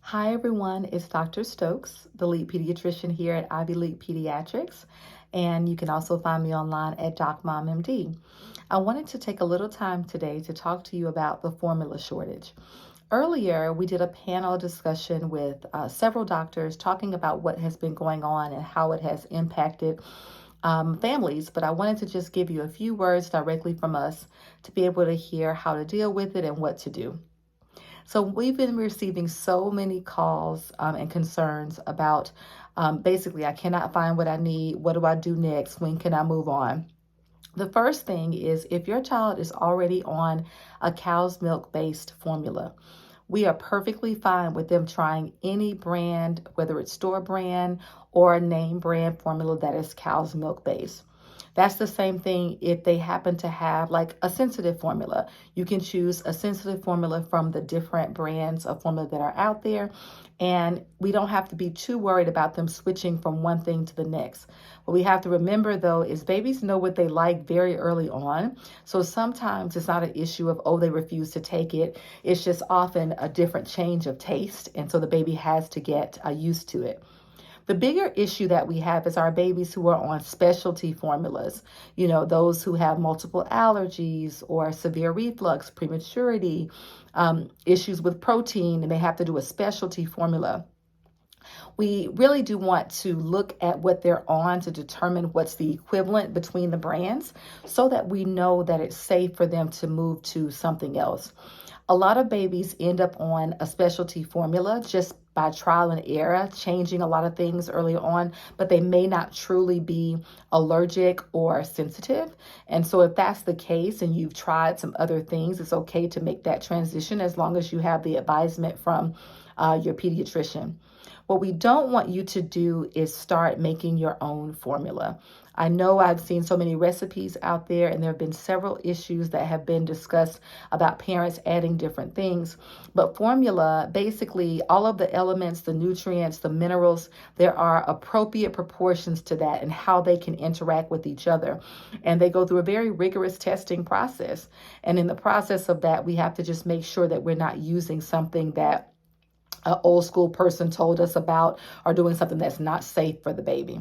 Hi everyone, it's Dr. Stokes, the lead pediatrician here at Ivy League Pediatrics, and you can also find me online at DocMomMD. I wanted to take a little time today to talk to you about the formula shortage. Earlier, we did a panel discussion with several doctors talking about what has been going on and how it has impacted families, but I wanted to just give you a few words directly from us to be able to hear how to deal with it and what to do. So we've been receiving so many calls and concerns about basically, I cannot find what I need. What do I do next? When can I move on? The first thing is if your child is already on a cow's milk based formula, we are perfectly fine with them trying any brand, whether it's store brand or a name brand formula that is cow's milk based. That's the same thing if they happen to have like a sensitive formula. You can choose a sensitive formula from the different brands of formula that are out there. And we don't have to be too worried about them switching from one thing to the next. What we have to remember though is babies know what they like very early on. So sometimes it's not an issue of, oh, they refuse to take it. It's just often a different change of taste. And so the baby has to get used to it. The bigger issue that we have is our babies who are on specialty formulas, those who have multiple allergies or severe reflux, prematurity, issues with protein, and they have to do a specialty formula. We really do want to look at what they're on to determine what's the equivalent between the brands so that we know that it's safe for them to move to something else. A lot of babies end up on a specialty formula just by trial and error, changing a lot of things early on, but they may not truly be allergic or sensitive. And so if that's the case and you've tried some other things, it's okay to make that transition as long as you have the advisement from your pediatrician. What we don't want you to do is start making your own formula. I know I've seen so many recipes out there, and there have been several issues that have been discussed about parents adding different things. But formula, basically, all of the elements, the nutrients, the minerals, there are appropriate proportions to that and how they can interact with each other. And they go through a very rigorous testing process. And in the process of that, we have to just make sure that we're not using something that an old school person told us about or doing something that's not safe for the baby.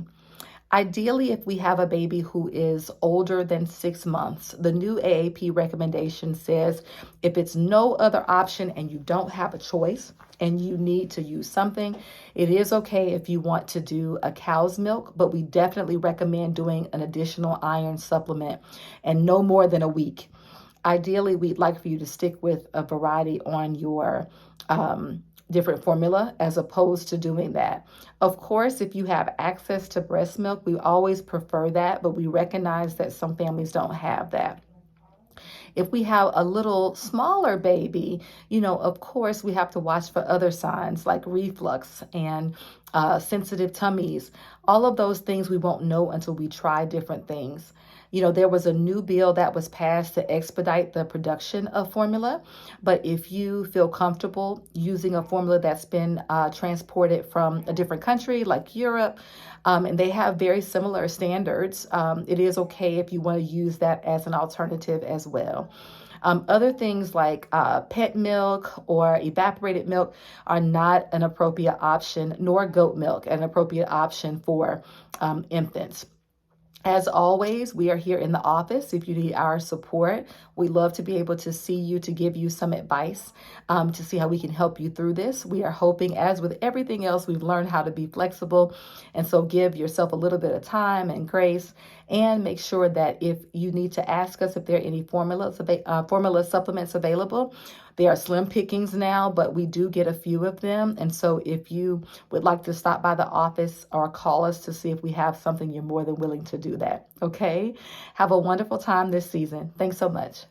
Ideally, if we have a baby who is older than 6 months, the new AAP recommendation says if it's no other option and you don't have a choice and you need to use something, it is okay if you want to do a cow's milk, but we definitely recommend doing an additional iron supplement and no more than a week. Ideally, we'd like for you to stick with a variety on your different formula as opposed to doing that. Of course, if you have access to breast milk, we always prefer that, but we recognize that some families don't have that. If we have a little smaller baby, of course, we have to watch for other signs like reflux and sensitive tummies. All of those things we won't know until we try different things. There was a new bill that was passed to expedite the production of formula. But if you feel comfortable using a formula that's been transported from a different country like Europe, and they have very similar standards, it is okay if you want to use that as an alternative as well. Other things like pet milk or evaporated milk are not an appropriate option, nor goat milk an appropriate option for infants. As always, we are here in the office if you need our support. We love to be able to see you, to give you some advice, to see how we can help you through this. We are hoping, as with everything else, we've learned how to be flexible. And so give yourself a little bit of time and grace, and make sure that if you need to ask us if there are any formula supplements available, they are slim pickings now, but we do get a few of them. And so if you would like to stop by the office or call us to see if we have something, you're more than willing to do that. Okay? Have a wonderful time this season. Thanks so much.